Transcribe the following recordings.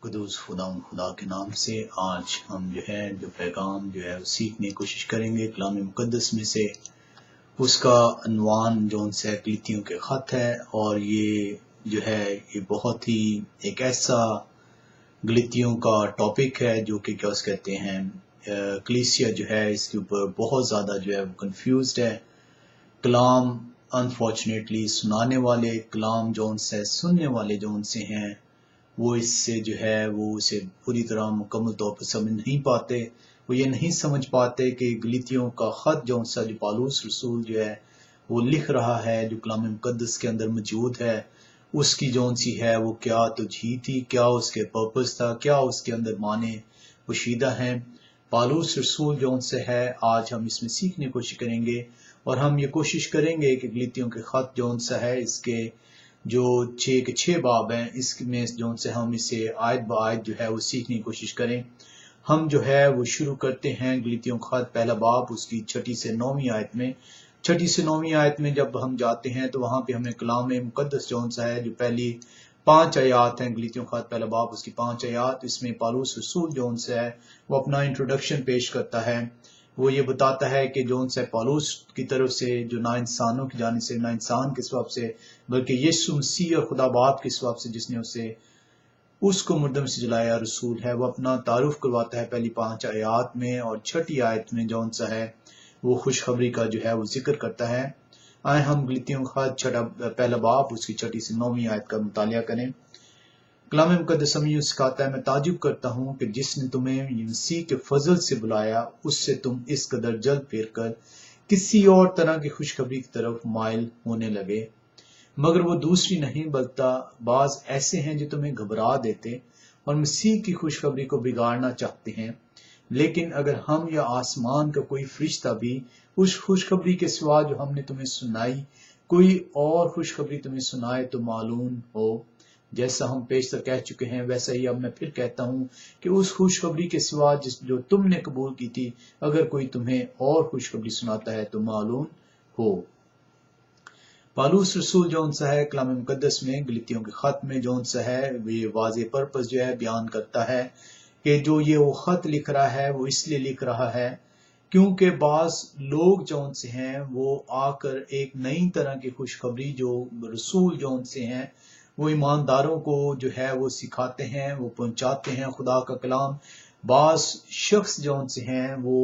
قدوس خدا کے نام سے آج ہم جو پیغام سیکھنے کی کوشش کریں گے کلام مقدس میں سے۔ اس کا عنوان کلیتیوں کے خط ہے، اور یہ بہت ہی ایک ایسا گلیتیوں کا ٹاپک ہے جو کہ کیا اس کہتے ہیں، کلیسیا اس کے اوپر بہت زیادہ کنفیوزڈ ہے۔ کلام انفارچونیٹلی سنانے والے، کلام سننے والے ہیں، وہ اس سے وہ اسے پوری طرح مکمل طور پر سمجھ نہیں پاتے۔ وہ یہ نہیں سمجھ پاتے کہ گلیتیوں کا خط جو پالوس رسول وہ لکھ رہا ہے، جو کلام مقدس کے اندر موجود ہے، اس کی وہ کیا توجیہ تھی، کیا اس کے پرپس تھا، کیا اس کے اندر معنی پوشیدہ ہیں۔ پالوس رسول آج ہم اس میں سیکھنے کی کوشش کریں گے، اور ہم یہ کوشش کریں گے کہ گلیتیوں کے خط اس کے جو 6 باب ہیں، اس میں ہم اسے آیت با آیت وہ سیکھنے کی کوشش کریں۔ ہم وہ شروع کرتے ہیں گلیتیوں خط پہلا باب، اس کی 6 سے 9 آیت میں۔ 6 سے 9 آیت میں جب ہم جاتے ہیں تو وہاں پہ ہمیں کلام مقدس جو پہلی 5 آیات ہیں، گلیتیوں خط پہلا باب اس کی 5 آیات، اس میں پالوس رسول وہ اپنا انٹروڈکشن پیش کرتا ہے۔ وہ یہ بتاتا ہے کہ پالوس کی طرف سے جو نہ انسانوں کی جانب سے، نہ انسان کے سبب سے، بلکہ یسوع مسیح اور خدا باپ کے سبب سے جس نے اس کو مردم سے جلایا رسول ہے، وہ اپنا تعارف کرواتا ہے پہلی 5 آیات میں، اور 6 آیت میں وہ خوشخبری کا وہ ذکر کرتا ہے۔ آئے ہم گلیتیوں خط پہلا باب اس کی 6 سے 9 آیت کا مطالعہ کریں۔ کلام مقدس ہمیں یوں سکھاتا ہے، میں تعجب کرتا ہوں کہ جس نے تمہیں مسیح کے فضل سے بلایا، اس سے تم اس قدر جلد پھر کر کسی اور طرح کی خوشخبری کی طرف مائل ہونے لگے، مگر وہ دوسری نہیں بلکہ بعض ایسے ہیں جو تمہیں گھبرا دیتے اور مسیح کی خوشخبری کو بگاڑنا چاہتے ہیں۔ لیکن اگر ہم یا آسمان کا کوئی فرشتہ بھی اس خوشخبری کے سوا جو ہم نے تمہیں سنائی کوئی اور خوشخبری تمہیں سنائے تو معلوم ہو، جیسا ہم پیشتر کہہ چکے ہیں ویسا ہی اب میں پھر کہتا ہوں کہ اس خوشخبری کے سوا جو تم نے قبول کی تھی، اگر کوئی تمہیں اور خوشخبری سناتا ہے تو معلوم ہو۔ پالوس رسول کلام مقدس میں گلیتیوں کے خط میں یہ واضح پرپس بیان کرتا ہے کہ جو وہ خط لکھ رہا ہے وہ اس لیے لکھ رہا ہے کیونکہ بعض لوگ ہیں وہ آ کر ایک نئی طرح کی خوشخبری جو رسول ہیں وہ ایمانداروں کو وہ سکھاتے ہیں، وہ پہنچاتے ہیں خدا کا کلام۔ بعض شخص ہیں وہ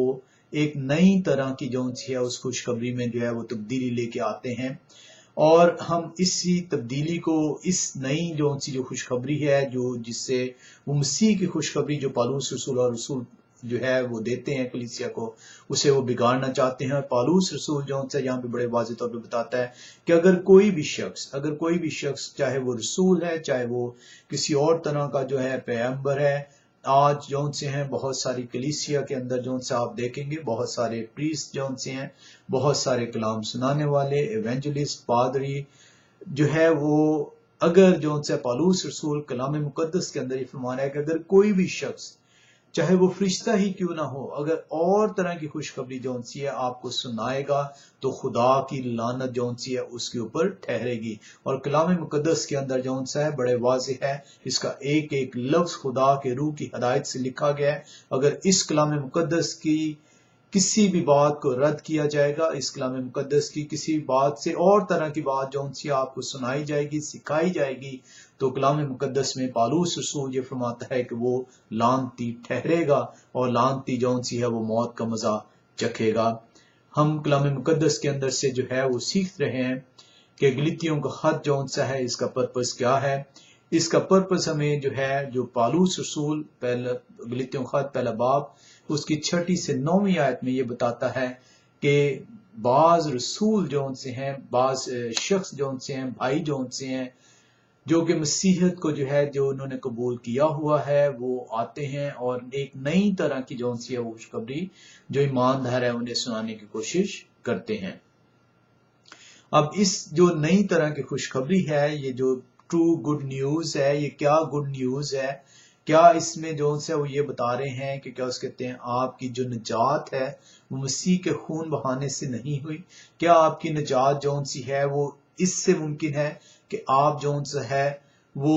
ایک نئی طرح کی اس خوشخبری میں وہ تبدیلی لے کے آتے ہیں، اور ہم اسی تبدیلی کو، اس نئی جو خوشخبری ہے جس سے وہ مسیح کی خوشخبری جو پالوس رسول اور رسول وہ دیتے ہیں کلیسیا کو، اسے وہ بگاڑنا چاہتے ہیں۔ اور پالوس رسول یہاں پہ بڑے واضح طور پہ بتاتا ہے کہ اگر کوئی بھی شخص چاہے وہ رسول ہے، چاہے وہ کسی اور طرح کا پیغمبر ہے، آج ہیں بہت ساری کلیسیا کے اندر آپ دیکھیں گے بہت سارے پریسٹ ہیں، بہت سارے کلام سنانے والے ایونجلسٹ، پادری وہ اگر پالوس رسول کلام مقدس کے اندر یہ فرما رہا ہے کہ اگر کوئی بھی شخص چاہے وہ فرشتہ ہی کیوں نہ ہو، اگر اور طرح کی خوشخبری آپ کو سنائے گا تو خدا کی لعنت اس کے اوپر ٹھہرے گی۔ اور کلام مقدس کے اندر بڑے واضح ہے، اس کا ایک ایک لفظ خدا کے روح کی ہدایت سے لکھا گیا ہے۔ اگر اس کلام مقدس کی کسی بھی بات کو رد کیا جائے گا، اس کلام مقدس کی کسی بات سے اور طرح کی بات آپ کو سنائی جائے گی، سکھائی جائے گی، تو کلام مقدس میں پالوس رسول یہ فرماتا ہے کہ وہ لعنتی ٹھہرے گا، اور لعنتی وہ موت کا مزہ چکھے گا۔ ہم کلام مقدس کے اندر سے وہ سیکھ رہے ہیں کہ گلیتیوں کا خط اس کا پرپس کیا ہے۔ اس کا پرپس ہمیں جو پالوس رسول گلیتیوں خط پہلا باب اس کی 6 سے 9 آیت میں یہ بتاتا ہے کہ بعض رسول ہیں، بعض شخص ہیں، بھائی ہیں، جو کہ مسیحیت کو جو انہوں نے قبول کیا ہوا ہے، وہ آتے ہیں اور ایک نئی طرح کی وہ خوشخبری جو ایماندار ہے انہیں سنانے کی کوشش کرتے ہیں۔ اب اس جو نئی طرح کی خوشخبری ہے، یہ جو ٹرو گڈ نیوز ہے، یہ کیا گڈ نیوز ہے؟ کیا اس میں وہ یہ بتا رہے ہیں کہ کیا کہتے ہیں آپ کی جو نجات ہے وہ مسیح کے خون بہانے سے نہیں ہوئی؟ کیا آپ کی نجات ہے وہ اس سے ممکن ہے کہ آپ وہ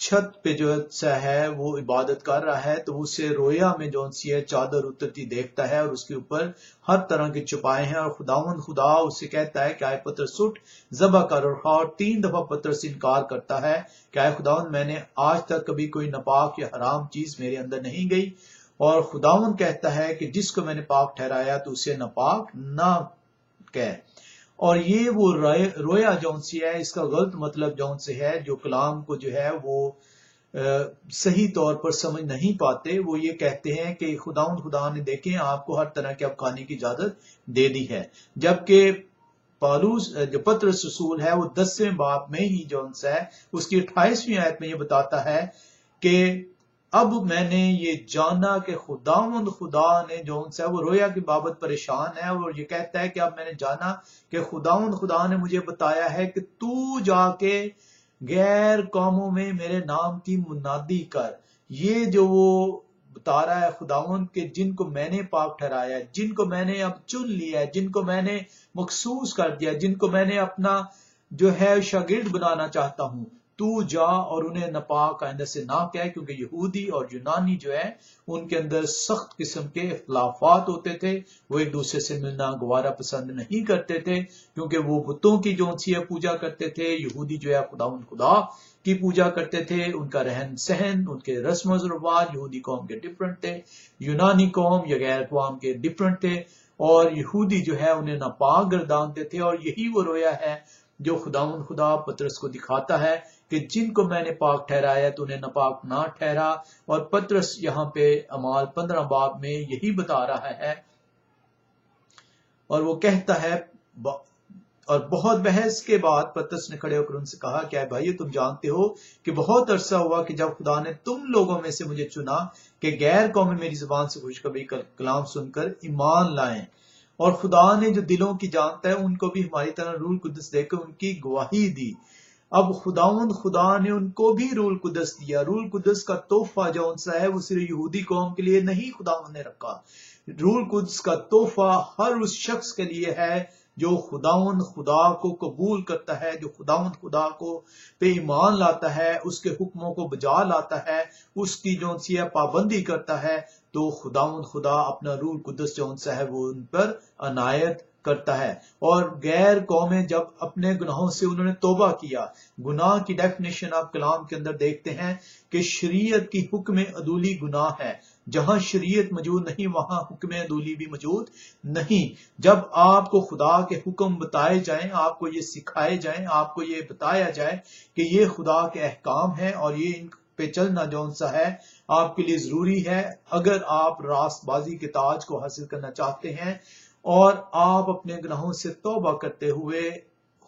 چھت پہ جو ہے وہ عبادت کر رہا ہے تو اسے رویا میں جو سی ہے چادر اترتی دیکھتا ہے اور اس کے اوپر ہر طرح کے چھپائے ہیں، اور خداوند خدا اسے کہتا ہے کہ آئے پترس اٹھ ذبح کر اور کھا، اور 3 دفعہ پترس انکار کرتا ہے کہ آئے خداوند میں نے آج تک کبھی کوئی ناپاک یا حرام چیز میرے اندر نہیں گئی، اور خداوند کہتا ہے کہ جس کو میں نے پاک ٹھہرایا تو اسے ناپاک نہ کہہ۔ اور یہ وہ رویا جون سی ہے، اس کا غلط مطلب جون سے ہے جو کلام کو جو ہے وہ صحیح طور پر سمجھ نہیں پاتے، وہ یہ کہتے ہیں کہ خدا نے دیکھیں آپ کو ہر طرح کے اب کھانے کی اجازت دے دی ہے، جبکہ پالوس جو پطرس رسول ہے وہ 10ویں باب میں ہی جون سا ہے اس کی 28ویں آیت میں یہ بتاتا ہے کہ اب میں نے یہ جانا کہ خداوند خدا نے جون سا وہ رویا کی بابت پریشان ہے، اور یہ کہتا ہے کہ اب میں نے جانا کہ خداوند خدا نے مجھے بتایا ہے کہ تو جا کے غیر قوموں میں میرے نام کی منادی کر۔ یہ جو وہ بتا رہا ہے خداوند کہ جن کو میں نے پاک ٹھہرایا ہے، جن کو میں نے اب چن لیا ہے، جن کو میں نے مخصوص کر دیا، جن کو میں نے اپنا جو ہے شاگرد بنانا چاہتا ہوں، تو جا اور انہیں ناپاک آئندہ سے نہ کہے، کیونکہ یہودی اور یونانی جو ہے ان کے اندر سخت قسم کے اختلافات ہوتے تھے، وہ ایک دوسرے سے ملنا گوارا پسند نہیں کرتے تھے، کیونکہ وہ بتوں کی جو سی پوجا کرتے تھے، یہودی جو ہے خداوند خدا کی پوجا کرتے تھے، ان کا رہن سہن، ان کے رسم و رواج یہودی قوم کے ڈفرنٹ تھے، یونانی قوم یا غیر قوم کے ڈفرنٹ تھے، اور یہودی جو ہے انہیں ناپاک گردانتے تھے، اور یہی وہ رویا ہے جو خداوند خدا پطرس کو دکھاتا ہے کہ جن کو میں نے پاک ٹھہرایا تو انہیں ناپاک نہ ٹھہرا، اور پطرس یہاں پہ اعمال 15 باب میں یہی بتا رہا ہے، اور وہ کہتا ہے، اور بہت بحث کے بعد پطرس نے کھڑے ہو کر ان سے کہا کہ اے بھائیو تم جانتے ہو کہ بہت عرصہ ہوا کہ جب خدا نے تم لوگوں میں سے مجھے چنا کہ غیر قومی میری زبان سے خوشخبری کا کلام سن کر ایمان لائیں، اور خدا نے جو دلوں کی جانتا ہے ان کو بھی ہماری طرح روح القدس دے کر ان کی گواہی دی۔ اب خداوند خدا نے ان کو بھی روح القدس دیا۔ روح القدس کا تحفہ جو ان سا ہے وہ صرف یہودی قوم کے لیے نہیں خداوند نے رکھا، روح القدس کا تحفہ ہر اس شخص کے لیے ہے جو خداوند خدا کو قبول کرتا ہے، جو خداوند خدا کو پہ ایمان لاتا ہے، اس کے حکموں کو بجا لاتا ہے، اس کی جو سی پابندی کرتا ہے، تو خداوند خدا اپنا روح القدس جو سا ہے وہ ان پر عنایت کرتا ہے۔ اور غیر قومیں جب اپنے گناہوں سے انہوں نے توبہ کیا، گناہ کی ڈیفینیشن آپ کلام کے اندر دیکھتے ہیں کہ شریعت کی حکم عدولی گناہ ہے، جہاں شریعت موجود نہیں وہاں حکم عدولی بھی موجود نہیں۔ جب آپ کو خدا کے حکم بتائے جائیں، آپ کو یہ سکھائے جائیں، آپ کو یہ بتایا جائے کہ یہ خدا کے احکام ہیں اور یہ ان پہ چلنا جون سا ہے آپ کے لیے ضروری ہے، اگر آپ راست بازی کے تاج کو حاصل کرنا چاہتے ہیں اور آپ اپنے گناہوں سے توبہ کرتے ہوئے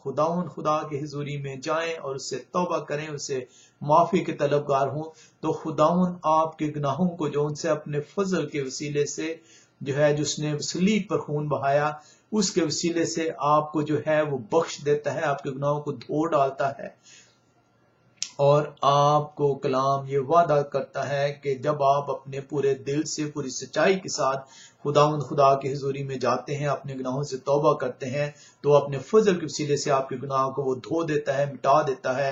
خداوند خدا کے حضوری میں جائیں اور اس سے توبہ کریں، اس سے معافی کے طلبگار ہوں، تو خداوند آپ کے گناہوں کو جو ان سے اپنے فضل کے وسیلے سے جو ہے جس نے صلیب پر خون بہایا اس کے وسیلے سے آپ کو جو ہے وہ بخش دیتا ہے، آپ کے گناہوں کو دھو ڈالتا ہے، اور آپ کو کلام یہ وعدہ کرتا ہے کہ جب آپ اپنے پورے دل سے پوری سچائی کے ساتھ خداوند خدا کی حضوری میں جاتے ہیں، اپنے گناہوں سے توبہ کرتے ہیں، تو اپنے فضل کے وسیلے سے آپ کے گناہوں کو وہ دھو دیتا ہے، مٹا دیتا ہے،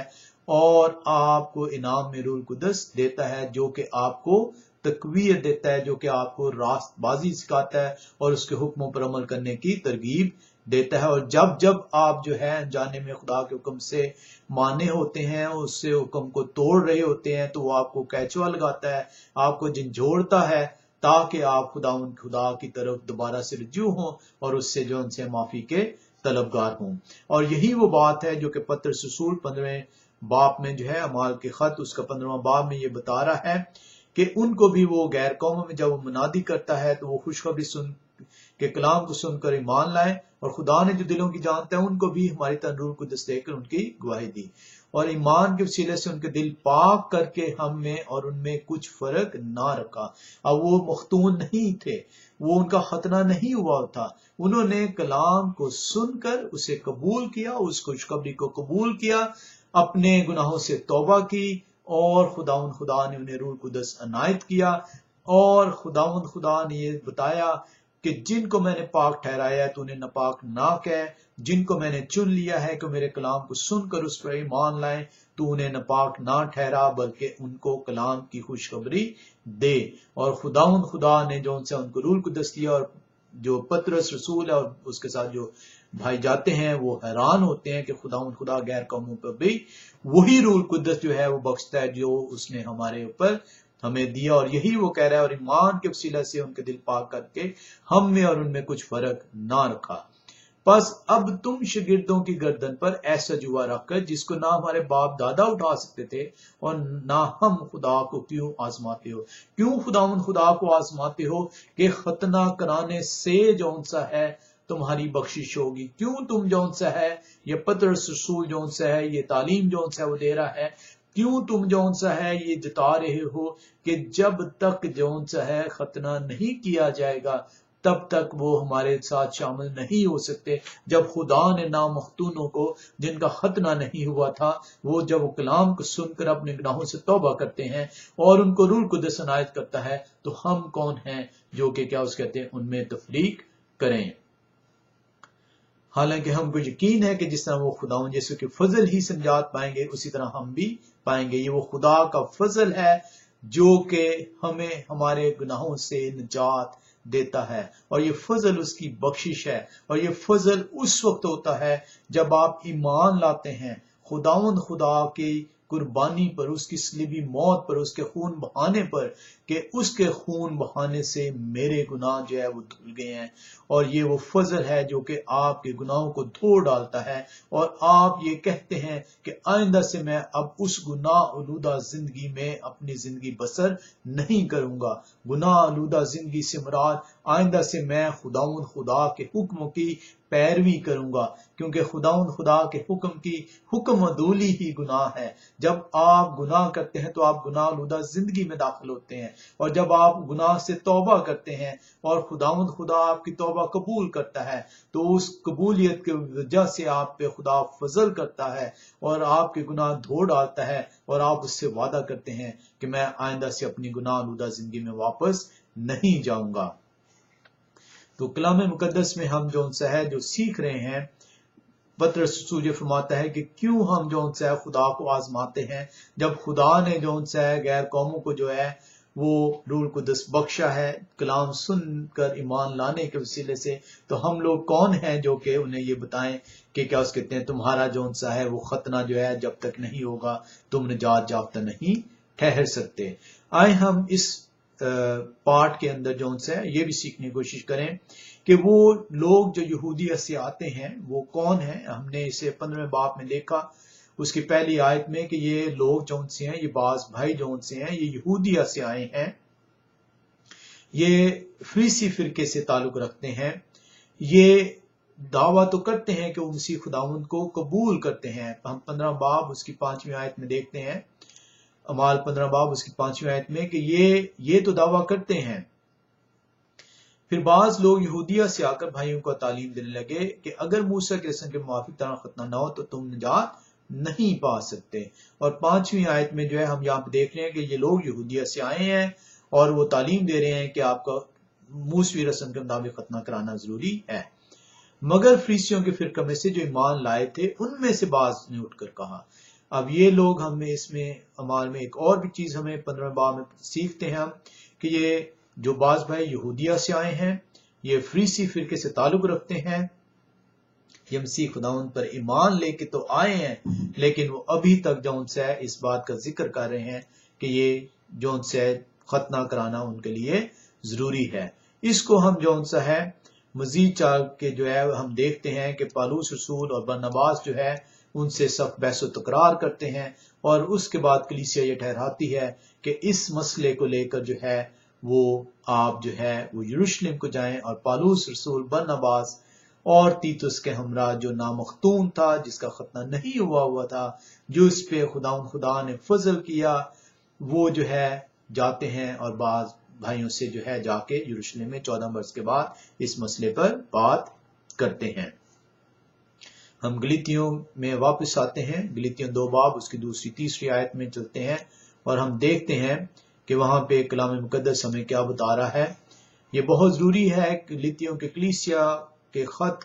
اور آپ کو انعام میں روح القدس دیتا ہے جو کہ آپ کو تقویت دیتا ہے، جو کہ آپ کو راست بازی سکھاتا ہے اور اس کے حکموں پر عمل کرنے کی ترغیب دیتا ہے۔ اور جب جب آپ جو ہے انجانے میں خدا کے حکم سے مانے ہوتے ہیں، اس سے حکم کو توڑ رہے ہوتے ہیں، تو وہ آپ کو کیچوا لگاتا ہے، آپ کو جھنجھوڑتا ہے، تاکہ آپ خدا کی طرف دوبارہ سے رجوع ہوں اور اس سے جو ان سے معافی کے طلبگار ہوں۔ اور یہی وہ بات ہے جو کہ پطرس رسول 15ویں باب میں جو ہے اعمال کے خط اس کا 15واں باب میں یہ بتا رہا ہے کہ ان کو بھی وہ غیر قوموں میں جب وہ منادی کرتا ہے تو وہ خوشخبری سن کے کلام کو سن کر ایمان لائیں، اور خدا نے جو دلوں کی جانتا ہے ان کو بھی ہماری طرح روح القدس دے کر ان کی گواہی دی، اور ایمان کے وسیلے سے ان کے دل پاک کر کے ہم میں اور ان میں کچھ فرق نہ رکھا۔ اب وہ مختون نہیں تھے، وہ ان کا ختنہ نہیں ہوا تھا، انہوں نے کلام کو سن کر اسے قبول کیا، اس خوشخبری کو قبول کیا، اپنے گناہوں سے توبہ کی، اور خداوند خدا نے انہیں روح القدس عنایت کیا، اور خداوند خدا نے یہ بتایا کہ جن کو میں نے پاک ٹھہرایا ہے تو انہیں ناپاک نہ کہے، جن کو میں نے چن لیا ہے کہ میرے کلام کو سن کر اس پر ایمان لائیں تو انہیں ناپاک نہ ٹھہرا بلکہ ان کو کلام کی خوشخبری دے۔ اور خدا نے جو ان سے ان کو روح القدس دیا، اور جو پطرس رسول ہے اور اس کے ساتھ جو بھائی جاتے ہیں وہ حیران ہوتے ہیں کہ خدا غیر قوموں پر بھی وہی روح القدس جو ہے وہ بخشتا ہے جو اس نے ہمارے اوپر ہمیں دیا، اور یہی وہ کہہ رہا ہے، اور ایمان کے وسیلہ سے ان کے دل پاک کر کے ہم میں اور ان میں کچھ فرق نہ رکھا۔ بس اب تم شاگردوں کی گردن پر ایسا جوا رکھ کر جس کو نہ ہمارے باپ دادا اٹھا سکتے تھے اور نہ ہم خدا کو کیوں آزماتے ہو؟ کیوں خدا کو آزماتے ہو کہ ختنہ کرانے سے جون سا ہے تمہاری بخشش ہوگی؟ کیوں تم جون سا ہے یہ پطرس رسول جون سا ہے یہ تعلیم جون سا ہے وہ دے رہا ہے، کیوں تم جون سا ہے یہ جتا رہے ہو کہ جب تک جون سا ہے ختنہ نہیں کیا جائے گا تب تک وہ ہمارے ساتھ شامل نہیں ہو سکتے؟ جب خدا نے نامختونوں کو جن کا ختنہ نہیں ہوا تھا وہ جب وہ کلام کو سن کر اپنے گناہوں سے توبہ کرتے ہیں اور ان کو روح القدس عنایت کرتا ہے، تو ہم کون ہیں جو کہ کیا اس کہتے ہیں ان میں تفریق کریں؟ حالانکہ ہم کو یقین ہے کہ جس طرح وہ خداوند یسوع کے فضل ہی سمجھات پائیں گے اسی طرح ہم بھی پائیں گے۔ یہ وہ خدا کا فضل ہے جو کہ ہمیں ہمارے گناہوں سے نجات دیتا ہے، اور یہ فضل اس کی بخشش ہے، اور یہ فضل اس وقت ہوتا ہے جب آپ ایمان لاتے ہیں خداوند خدا کی قربانی پر، اس کی صلیبی موت پر، اس کے خون بہانے پر، کہ اس کے خون بہانے سے میرے گناہ جو ہے وہ دھل گئے ہیں، اور یہ وہ فضل ہے جو کہ آپ کے گناہوں کو دھو ڈالتا ہے، اور آپ یہ کہتے ہیں کہ آئندہ سے میں اب اس گناہ آلودہ زندگی میں اپنی زندگی بسر نہیں کروں گا۔ گناہ آلودہ زندگی سے مراد آئندہ سے میں خداوند خدا کے حکموں کی پیروی کروں گا، کیونکہ خداوند خدا کے حکم کی حکم عدولی ہی گناہ ہے۔ جب آپ گناہ کرتے ہیں تو آپ گناہ آلودہ زندگی میں داخل ہوتے ہیں، اور جب آپ گناہ سے توبہ کرتے ہیں اور خداوند خدا آپ کی توبہ قبول کرتا ہے تو اس قبولیت کی وجہ سے آپ پہ خدا فضل کرتا ہے اور آپ کے گناہ دھو ڈالتا ہے، اور آپ اس سے وعدہ کرتے ہیں کہ میں آئندہ سے اپنی گناہ آلودہ زندگی میں واپس نہیں جاؤں گا۔ تو کلام مقدس میں ہم جو سا ہے جو سیکھ رہے ہیں، پطرس رسول یہ فرماتا ہے کہ کیوں ہم جو سا ہے خدا کو آزماتے ہیں، جب خدا نے جو سا ہے غیر قوموں کو جو ہے وہ روح القدس بخشا ہے کلام سن کر ایمان لانے کے وسیلے سے، تو ہم لوگ کون ہیں جو کہ انہیں یہ بتائیں کہ کیا اس کہتے ہیں تمہارا جو سا ہے وہ ختنہ جو ہے جب تک نہیں ہوگا تم نجات یافتہ نہیں ٹھہر سکتے۔ آئے ہم اس پارٹ کے اندر جو سے یہ بھی سیکھنے کی کوشش کریں کہ وہ لوگ جو یہودیہ سے آتے ہیں وہ کون ہیں۔ ہم نے اسے 15 باب میں دیکھا، اس کی پہلی آیت میں، کہ یہ لوگ جو سے ہیں، یہ بعض بھائی جو سے ہیں، یہ یہودیہ سے آئے ہیں، یہ فریسی فرقے سے تعلق رکھتے ہیں، یہ دعویٰ تو کرتے ہیں کہ وہ مسیح خداوند کو قبول کرتے ہیں۔ ہم 15 باب اس کی 5ویں آیت میں دیکھتے ہیں، اعمال 15 باب اس کی 5ویں آیت میں، کہ یہ تو دعویٰ کرتے ہیں۔ پھر بعض لوگ یہودیہ سے آ کر بھائیوں کو تعلیم دینے لگے کہ اگر موسیٰ کے رسم کے موافق طرح ختنہ نہ ہو تو تم نجات نہیں پا سکتے۔ اور 5ویں آیت میں جو ہے ہم یہاں پہ دیکھ رہے ہیں کہ یہ لوگ یہودیہ سے آئے ہیں اور وہ تعلیم دے رہے ہیں کہ آپ کا موسوی رسم کے مطابق ختنہ کرانا ضروری ہے۔ مگر فریسیوں کے فرقہ میں سے جو ایمان لائے تھے ان میں سے بعض نے اٹھ کر کہا۔ اب یہ لوگ ہمیں اس میں عمال میں ایک اور بھی چیز ہمیں 15 باب میں سیکھتے ہیں ہم، کہ یہ جو بعض بھائی یہودیہ سے آئے ہیں، یہ فریسی فرقے سے تعلق رکھتے ہیں، یہ مسیح خداوند پر ایمان لے کے تو آئے ہیں لیکن وہ ابھی تک جو ان سے اس بات کا ذکر کر رہے ہیں کہ یہ جو ان سے ختنہ کرانا ان کے لیے ضروری ہے۔ اس کو ہم جو ان سے ہے مزید چال کے جو ہے ہم دیکھتے ہیں کہ پالوس رسول اور برنباس جو ہے ان سے سخت بحث و تکرار کرتے ہیں، اور اس کے بعد کلیسیا یہ ٹھہراتی ہے کہ اس مسئلے کو لے کر جو ہے وہ آپ جو ہے وہ یروشلم کو جائیں، اور پالوس رسول برنباس اور تیتس کے ہمراہ جو نامختون تھا، جس کا ختنہ نہیں ہوا تھا، جو اس پہ خدا نے فضل کیا، وہ جو ہے جاتے ہیں اور بعض بھائیوں سے جو ہے جا کے یروشلم میں 14 برس کے بعد اس مسئلے پر بات کرتے ہیں۔ ہم گلیتیوں میں واپس آتے ہیں، گلیتیوں 2 باب اس کی 2 3 آیت میں چلتے ہیں اور ہم دیکھتے ہیں کہ وہاں پہ کلام مقدس ہمیں کیا بتا رہا ہے۔ یہ بہت ضروری ہے گلیتیوں کے کلیسیا کے خط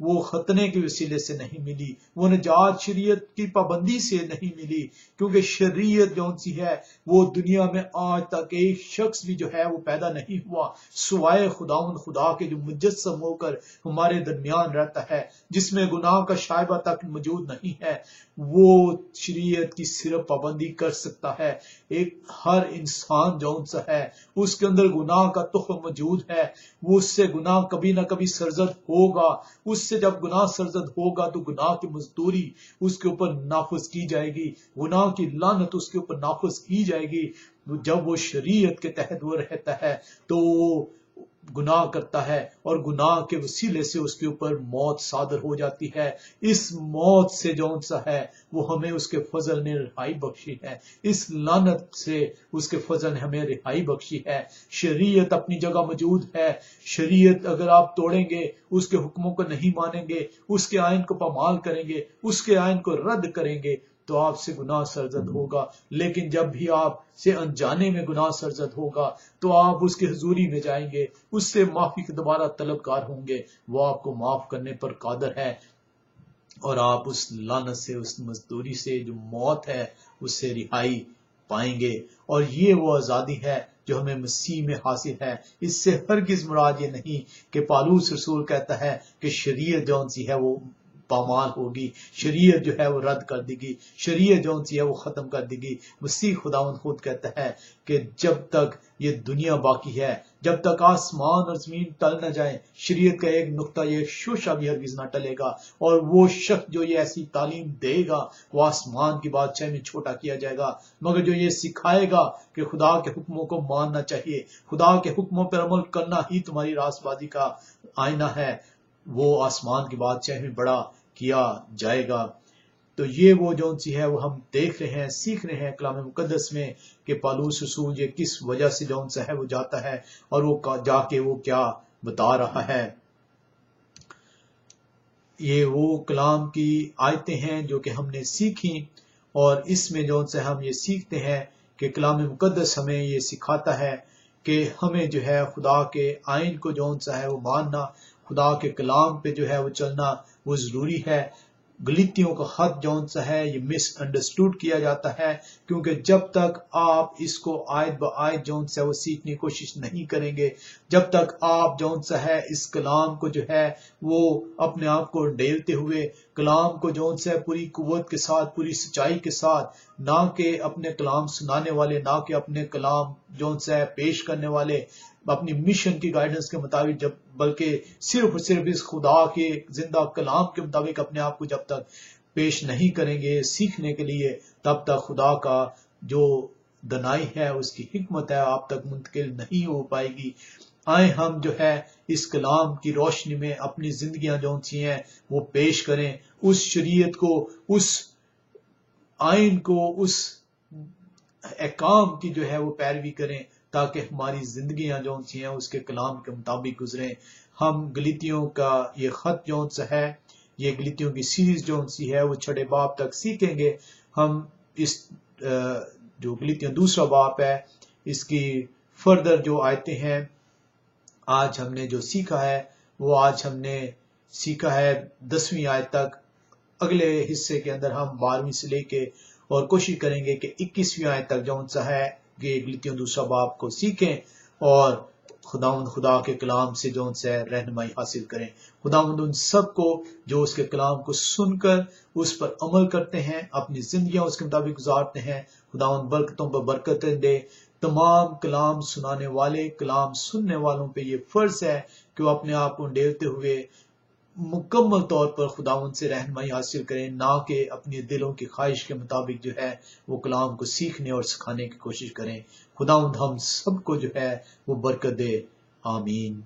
وہ ختنے کے وسیلے سے نہیں ملی، وہ نجات شریعت کی پابندی سے نہیں ملی، کیونکہ شریعت جو سی ہے وہ دنیا میں آج تک ایک شخص بھی جو ہے وہ پیدا نہیں ہوا سوائے خداوند خدا کے جو مجسم ہو کر ہمارے درمیان رہتا ہے، جس میں گناہ کا شائبہ تک موجود نہیں ہے، وہ شریعت کی صرف پابندی کر سکتا ہے۔ ایک ہر انسان جو سا ہے اس کے اندر گناہ کا تخم موجود ہے، وہ اس سے گناہ کبھی نہ کبھی سرزد ہوگا، اس سے جب گناہ سرزد ہوگا تو گناہ کی مزدوری اس کے اوپر نافذ کی جائے گی، گناہ کی لعنت اس کے اوپر نافذ کی جائے گی۔ جب وہ شریعت کے تحت وہ رہتا ہے تو وہ گناہ کرتا ہے اور گناہ کے وسیلے سے اس کے اوپر موت صادر ہو جاتی ہے۔ اس موت سے جون سا ہے وہ ہمیں اس کے فضل نے رہائی بخشی ہے، اس لعنت سے اس کے فضل نے ہمیں رہائی بخشی ہے۔ شریعت اپنی جگہ موجود ہے، شریعت اگر آپ توڑیں گے، اس کے حکموں کو نہیں مانیں گے، اس کے آئین کو پامال کریں گے، اس کے آئین کو رد کریں گے تو آپ سے گناہ سرزد ہوگا۔ لیکن جب بھی آپ سے انجانے میں گناہ سرزد ہوگا تو آپ اس کی حضوری میں جائیں گے، اس سے معافی کے دوبارہ طلبگار ہوں گے، وہ آپ کو معاف کرنے پر قادر ہے، اور آپ اس لعنت سے، اس مزدوری سے جو موت ہے اس سے رہائی پائیں گے۔ اور یہ وہ آزادی ہے جو ہمیں مسیح میں حاصل ہے۔ اس سے ہرگز مراد یہ نہیں کہ پالوس رسول کہتا ہے کہ شریعت جون سی ہے وہ پامال ہوگی، شریعت جو ہے وہ رد کر دے گی، شریعت جون سی ہے وہ ختم کر دے گی۔ مسیح خداوند خود کہتا ہے کہ جب تک یہ دنیا باقی ہے، جب تک آسمان اور زمین ٹل نہ جائیں، شریعت کا ایک نقطہ، یہ شوشہ بھی ہرگز نہ ٹلے گا، اور وہ شخص جو یہ ایسی تعلیم دے گا وہ آسمان کی بادشاہی میں چھوٹا کیا جائے گا، مگر جو یہ سکھائے گا کہ خدا کے حکموں کو ماننا چاہیے، خدا کے حکموں پر عمل کرنا ہی تمہاری راست بازی کا آئینہ ہے، وہ آسمان کی بادشاہی میں بڑا کیا جائے گا۔ تو یہ وہ جون سی ہے وہ ہم دیکھ رہے ہیں، سیکھ رہے ہیں کلام مقدس میں کہ پالوس رسول یہ کس وجہ سے جون سا ہے وہ جاتا ہے اور وہ جا کے وہ کیا بتا رہا ہے۔ یہ وہ کلام کی آیتیں ہیں جو کہ ہم نے سیکھی، اور اس میں جون سا ہم یہ سیکھتے ہیں کہ کلام مقدس ہمیں یہ سکھاتا ہے کہ ہمیں جو ہے خدا کے آئین کو جون سا ہے وہ ماننا، خدا کے کلام پہ جو ہے وہ چلنا وہ ضروری ہے۔ گلیتیوں کا خط جون سا ہے یہ مس انڈرسٹوڈ کیا جاتا ہے، کیونکہ جب تک آپ اس کو آیت با آیت جون سا وہ سیکھنے کی کوشش نہیں کریں گے، جب تک آپ جون سا ہے اس کلام کو جو ہے وہ اپنے آپ کو ڈیلتے ہوئے کلام کو جون سا ہے پوری قوت کے ساتھ، پوری سچائی کے ساتھ، نہ کہ اپنے کلام سنانے والے، نہ کہ اپنے کلام جون سا ہے پیش کرنے والے اپنی مشن کی گائیڈنس کے مطابق، جب بلکہ صرف اور صرف اس خدا کے زندہ کلام کے مطابق اپنے آپ کو جب تک پیش نہیں کریں گے سیکھنے کے لیے، تب تک خدا کا جو دنائی ہے، اس کی حکمت ہے، آپ تک منتقل نہیں ہو پائے گی۔ آئیں ہم جو ہے اس کلام کی روشنی میں اپنی زندگیاں جو سی ہیں وہ پیش کریں، اس شریعت کو، اس آئین کو، اس احکام کی جو ہے وہ پیروی کریں، تاکہ ہماری زندگیاں جو سی ہیں اس کے کلام کے مطابق گزریں۔ ہم گلیتیوں کا یہ خط جو سا ہے، یہ گلیتیوں کی سیریز جو سی ہے وہ 6 باب تک سیکھیں گے۔ ہم اس جو گلیتیوں دوسرا باب ہے اس کی فردر جو آیتیں ہیں، آج ہم نے جو سیکھا ہے وہ آج ہم نے سیکھا ہے 10ویں آیت تک۔ اگلے حصے کے اندر ہم 12ویں سے لے کے اور کوشش کریں گے کہ 21ویں آیت تک جو سا ہے کہ گلیتیوں دوسرا باب کو سیکھیں اور خداوند خدا کے کلام سے جو سے رہنمائی حاصل کریں۔ خداوند ان سب کو جو اس کے کلام کو سن کر اس پر عمل کرتے ہیں، اپنی زندگیاں اس کے مطابق گزارتے ہیں، خداوند برکتوں پر برکتیں دے۔ تمام کلام سنانے والے، کلام سننے والوں پہ یہ فرض ہے کہ وہ اپنے آپ کو ڈیلتے ہوئے مکمل طور پر خداوند سے رہنمائی حاصل کریں، نہ کہ اپنی دلوں کی خواہش کے مطابق جو ہے وہ کلام کو سیکھنے اور سکھانے کی کوشش کریں۔ خداوند ہم سب کو جو ہے وہ برکت دے، آمین۔